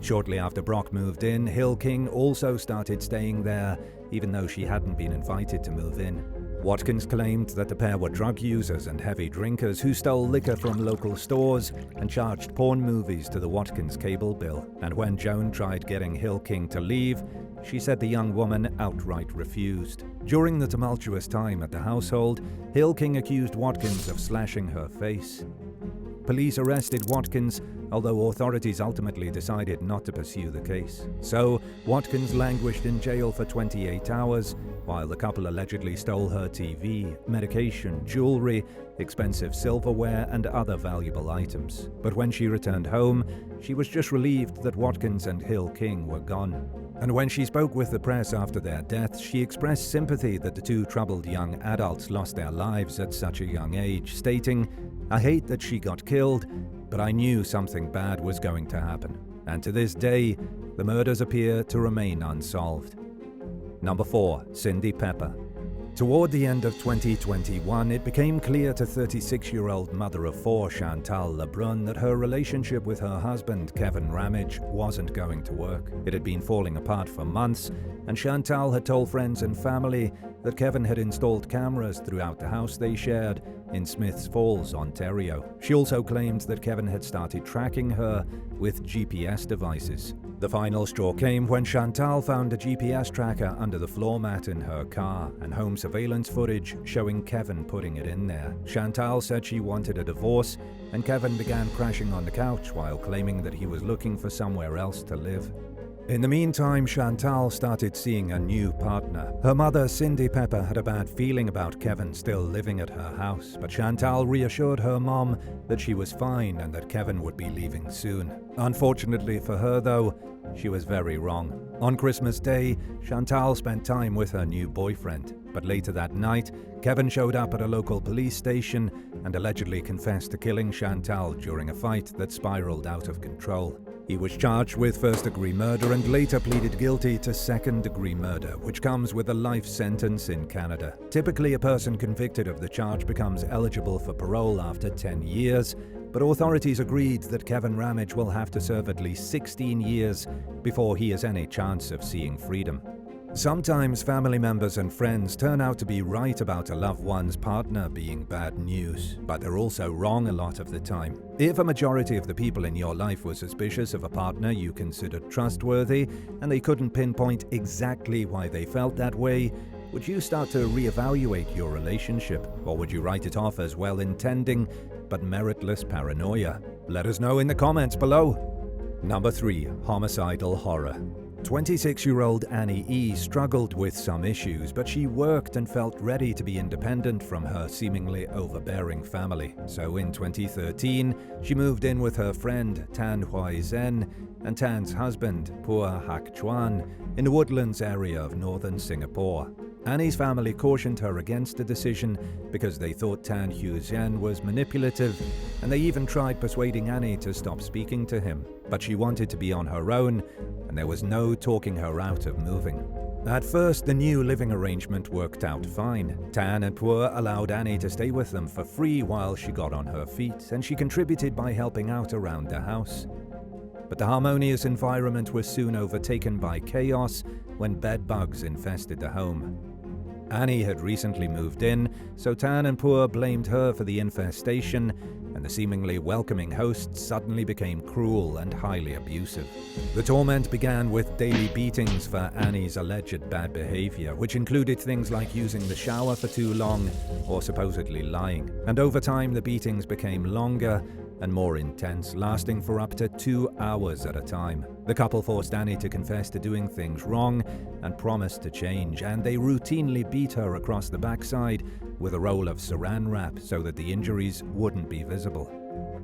Shortly after Brock moved in, Hill King also started staying there, even though she hadn't been invited to move in. Watkins claimed that the pair were drug users and heavy drinkers who stole liquor from local stores and charged porn movies to the Watkins cable bill. And when Joan tried getting Hill King to leave, she said the young woman outright refused. During the tumultuous time at the household, Hill King accused Watkins of slashing her face. Police arrested Watkins, although authorities ultimately decided not to pursue the case. So, Watkins languished in jail for 28 hours, while the couple allegedly stole her TV, medication, jewelry, expensive silverware, and other valuable items. But when she returned home, she was just relieved that Watkins and Hill King were gone. And when she spoke with the press after their deaths, she expressed sympathy that the two troubled young adults lost their lives at such a young age, stating, "I hate that she got killed, but I knew something bad was going to happen." And to this day, the murders appear to remain unsolved. Number 4. Cindy Pepper. Toward the end of 2021, it became clear to 36-year-old mother of 4 Chantal Lebrun that her relationship with her husband, Kevin Ramage, wasn't going to work. It had been falling apart for months, and Chantal had told friends and family that Kevin had installed cameras throughout the house they shared in Smiths Falls, Ontario. She also claimed that Kevin had started tracking her with GPS devices. The final straw came when Chantal found a GPS tracker under the floor mat in her car and home surveillance footage showing Kevin putting it in there. Chantal said she wanted a divorce, and Kevin began crashing on the couch while claiming that he was looking for somewhere else to live. In the meantime, Chantal started seeing a new partner. Her mother, Cindy Pepper, had a bad feeling about Kevin still living at her house, but Chantal reassured her mom that she was fine and that Kevin would be leaving soon. Unfortunately for her, though, she was very wrong. On Christmas Day, Chantal spent time with her new boyfriend, But later that night, Kevin showed up at a local police station and allegedly confessed to killing Chantal during a fight that spiraled out of control. He was charged with first-degree murder and later pleaded guilty to second-degree murder, which comes with a life sentence in Canada. Typically, a person convicted of the charge becomes eligible for parole after 10 years, but authorities agreed that Kevin Ramage will have to serve at least 16 years before he has any chance of seeing freedom. Sometimes family members and friends turn out to be right about a loved one's partner being bad news, but they're also wrong a lot of the time. If a majority of the people in your life were suspicious of a partner you considered trustworthy, and they couldn't pinpoint exactly why they felt that way, would you start to reevaluate your relationship, or would you write it off as well-intending but meritless paranoia? Let us know in the comments below. Number 3. Homicidal horror. 26-year-old Annie E. struggled with some issues, but she worked and felt ready to be independent from her seemingly overbearing family. So in 2013, she moved in with her friend Tan Huai Zen and Tan's husband, Pua Hak Chuan, in the Woodlands area of northern Singapore. Annie's family cautioned her against the decision because they thought Tan Hu Zhen was manipulative, and they even tried persuading Annie to stop speaking to him. But she wanted to be on her own, and there was no talking her out of moving. At first, the new living arrangement worked out fine. Tan and Pua allowed Annie to stay with them for free while she got on her feet, and she contributed by helping out around the house. But the harmonious environment was soon overtaken by chaos when bed bugs infested the home. Annie had recently moved in, so Tan and Pua blamed her for the infestation, and the seemingly welcoming hosts suddenly became cruel and highly abusive. The torment began with daily beatings for Annie's alleged bad behavior, which included things like using the shower for too long or supposedly lying. And over time, the beatings became longer and more intense, lasting for up to 2 hours at a time. The couple forced Annie to confess to doing things wrong and promised to change, and they routinely beat her across the backside with a roll of saran wrap so that the injuries wouldn't be visible.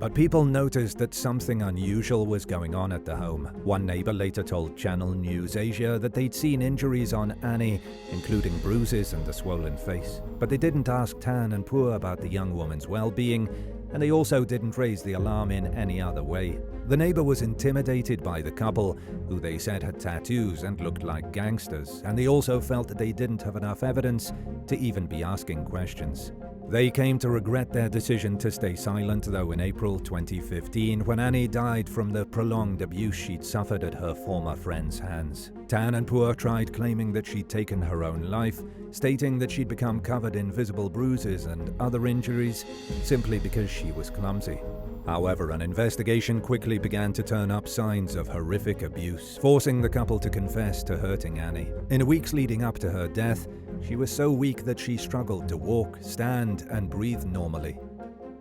But people noticed that something unusual was going on at the home. One neighbor later told Channel News Asia that they'd seen injuries on Annie, including bruises and a swollen face. But they didn't ask Tan and Pua about the young woman's well-being, and they also didn't raise the alarm in any other way. The neighbor was intimidated by the couple, who they said had tattoos and looked like gangsters, and they also felt that they didn't have enough evidence to even be asking questions. They came to regret their decision to stay silent, though, in April 2015, when Annie died from the prolonged abuse she'd suffered at her former friend's hands. Tan and Pua tried claiming that she'd taken her own life, stating that she'd become covered in visible bruises and other injuries simply because she was clumsy. However, an investigation quickly began to turn up signs of horrific abuse, forcing the couple to confess to hurting Annie. In the weeks leading up to her death, she was so weak that she struggled to walk, stand, and breathe normally.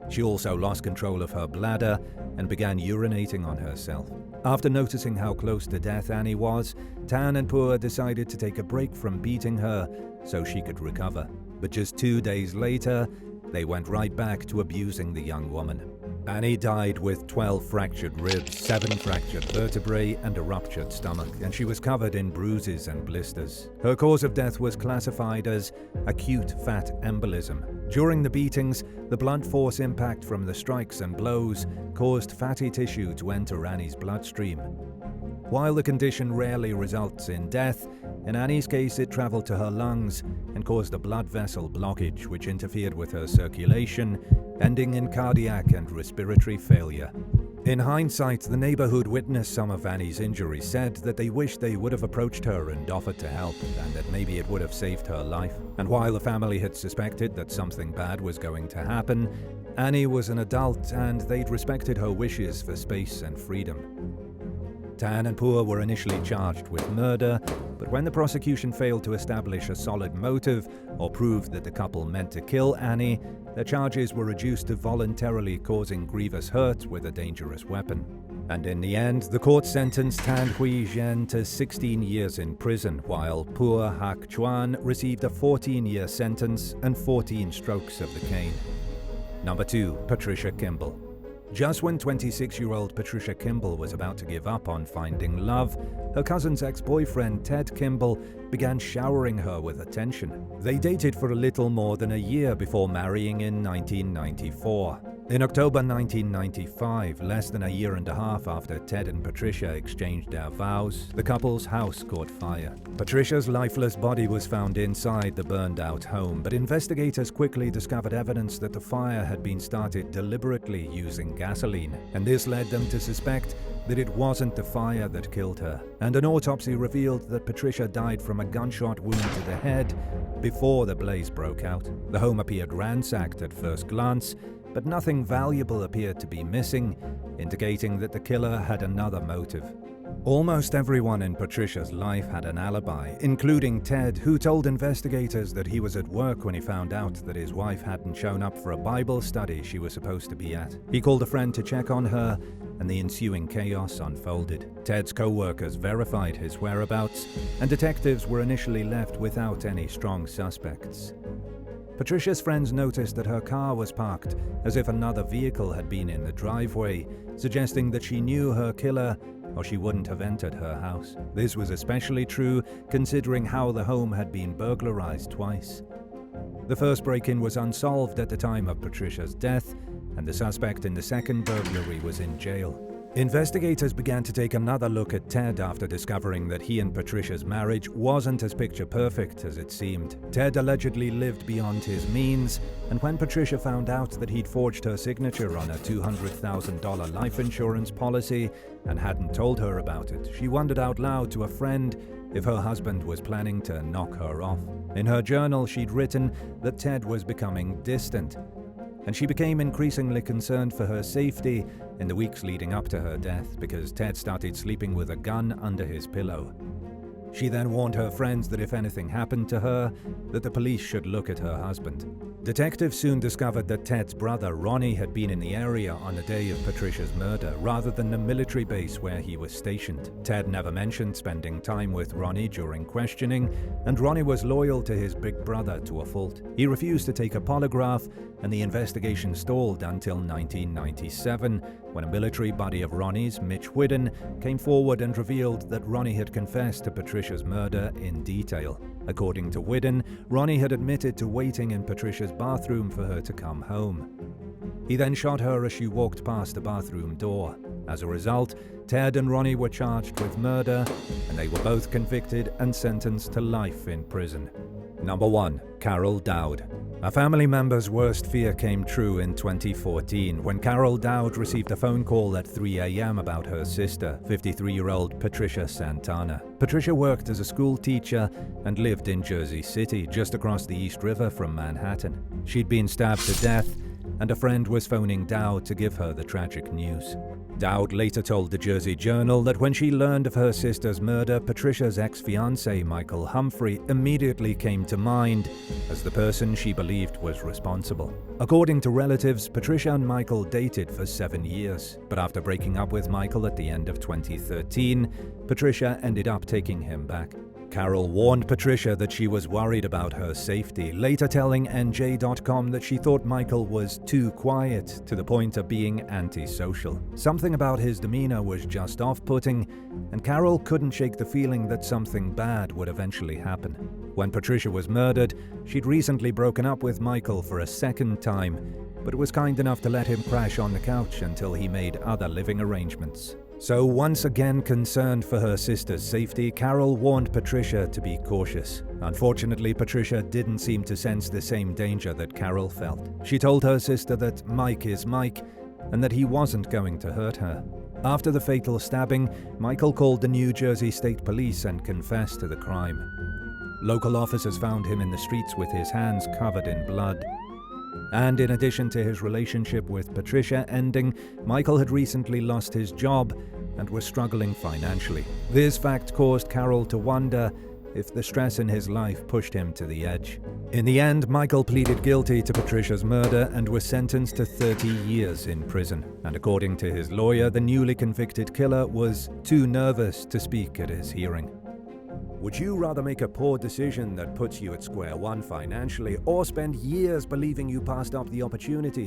She also lost control of her bladder and began urinating on herself. After noticing how close to death Annie was, Tan and Pua decided to take a break from beating her so she could recover. But just 2 days later, they went right back to abusing the young woman. Annie died with 12 fractured ribs, 7 fractured vertebrae, and a ruptured stomach, and she was covered in bruises and blisters. Her cause of death was classified as acute fat embolism. During the beatings, the blunt force impact from the strikes and blows caused fatty tissue to enter Annie's bloodstream. While the condition rarely results in death, in Annie's case it traveled to her lungs and caused a blood vessel blockage which interfered with her circulation, ending in cardiac and respiratory failure. In hindsight, the neighborhood witnessed some of Annie's injuries said that they wished they would have approached her and offered to help, and that maybe it would have saved her life. And while the family had suspected that something bad was going to happen, Annie was an adult and they'd respected her wishes for space and freedom. Tan and Pua were initially charged with murder, but when the prosecution failed to establish a solid motive or prove that the couple meant to kill Annie, their charges were reduced to voluntarily causing grievous hurt with a dangerous weapon. And in the end, the court sentenced Tan Hui Zhen to 16 years in prison, while Pua Hak Chuan received a 14-year sentence and 14 strokes of the cane. Number 2. Patricia Kimble. Just when 26-year-old Patricia Kimble was about to give up on finding love, her cousin's ex-boyfriend Ted Kimble began showering her with attention. They dated for a little more than a year before marrying in 1994. In October 1995, less than a year and a half after Ted and Patricia exchanged their vows, the couple's house caught fire. Patricia's lifeless body was found inside the burned-out home, but investigators quickly discovered evidence that the fire had been started deliberately using gasoline, and this led them to suspect that it wasn't the fire that killed her. And an autopsy revealed that Patricia died from a gunshot wound to the head before the blaze broke out. The home appeared ransacked at first glance, but nothing valuable appeared to be missing, indicating that the killer had another motive. Almost everyone in Patricia's life had an alibi, including Ted, who told investigators that he was at work when he found out that his wife hadn't shown up for a Bible study she was supposed to be at. He called a friend to check on her, and the ensuing chaos unfolded. Ted's co-workers verified his whereabouts, and detectives were initially left without any strong suspects. Patricia's friends noticed that her car was parked as if another vehicle had been in the driveway, suggesting that she knew her killer or she wouldn't have entered her house. This was especially true considering how the home had been burglarized twice. The first break-in was unsolved at the time of Patricia's death, and the suspect in the second burglary was in jail. Investigators began to take another look at Ted after discovering that he and Patricia's marriage wasn't as picture-perfect as it seemed. Ted allegedly lived beyond his means, and when Patricia found out that he'd forged her signature on a $200,000 life insurance policy and hadn't told her about it, she wondered out loud to a friend if her husband was planning to knock her off. In her journal, she'd written that Ted was becoming distant, and she became increasingly concerned for her safety in the weeks leading up to her death because Ted started sleeping with a gun under his pillow. She then warned her friends that if anything happened to her, that the police should look at her husband. Detectives soon discovered that Ted's brother Ronnie had been in the area on the day of Patricia's murder rather than the military base where he was stationed. Ted never mentioned spending time with Ronnie during questioning, and Ronnie was loyal to his big brother to a fault. He refused to take a polygraph, and the investigation stalled until 1997, when a military buddy of Ronnie's, Mitch Whidden, came forward and revealed that Ronnie had confessed to Patricia's murder in detail. According to Whidden, Ronnie had admitted to waiting in Patricia's bathroom for her to come home. He then shot her as she walked past the bathroom door. As a result, Ted and Ronnie were charged with murder, and they were both convicted and sentenced to life in prison. Number 1. Carol Dowd. A family member's worst fear came true in 2014 when Carol Dowd received a phone call at 3 a.m. about her sister, 53-year-old Patricia Santana. Patricia worked as a school teacher and lived in Jersey City, just across the East River from Manhattan. She'd been stabbed to death, and a friend was phoning Dowd to give her the tragic news. Dowd later told the Jersey Journal that when she learned of her sister's murder, Patricia's ex-fiancé Michael Humphrey immediately came to mind as the person she believed was responsible. According to relatives, Patricia and Michael dated for 7 years, but after breaking up with Michael at the end of 2013, Patricia ended up taking him back. Carol warned Patricia that she was worried about her safety, later telling NJ.com that she thought Michael was too quiet to the point of being antisocial. Something about his demeanor was just off-putting, and Carol couldn't shake the feeling that something bad would eventually happen. When Patricia was murdered, she'd recently broken up with Michael for a second time, but was kind enough to let him crash on the couch until he made other living arrangements. So once again concerned for her sister's safety, Carol warned Patricia to be cautious. Unfortunately, Patricia didn't seem to sense the same danger that Carol felt. She told her sister that Mike is Mike, and that he wasn't going to hurt her. After the fatal stabbing, Michael called the New Jersey State Police and confessed to the crime. Local officers found him in the streets with his hands covered in blood. And in addition to his relationship with Patricia ending, Michael had recently lost his job and was struggling financially. This fact caused Carol to wonder if the stress in his life pushed him to the edge. In the end, Michael pleaded guilty to Patricia's murder and was sentenced to 30 years in prison. And according to his lawyer, the newly convicted killer was too nervous to speak at his hearing. Would you rather make a poor decision that puts you at square one financially, or spend years believing you passed up the opportunity